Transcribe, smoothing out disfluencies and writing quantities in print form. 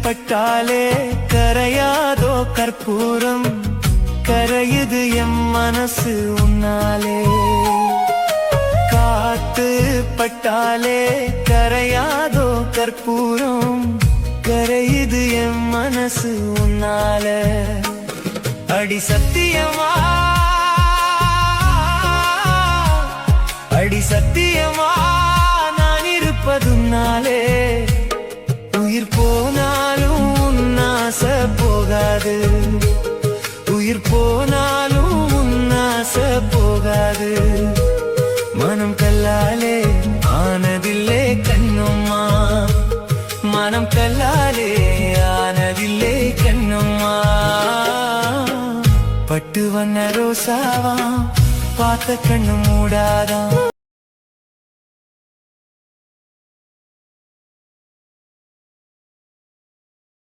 பட்டாலே கரையாதோ கற்பூரம், கரையுது எம் மனசு உன்னாலே. காத்து பட்டாலே கரையாதோ கற்பூரம், கரையுது எம் மனசு உன்னால. அடி சத்தியமா, அடி சத்தியமா நான் இருப்பதுனாலே. உயிர் போனாலும் உன்னாச போகாது, உயிர் போனாலும் உன்னாச போகாது. மனம் கல்லாலே ஆனதில்லே கண்ணம்மா, மனம் கல்லாலே ஆனதில்லே கண்ணம்மா. பட்டு வண்ண ரோசாவா பார்த்த கண்ணு மூடாதான்.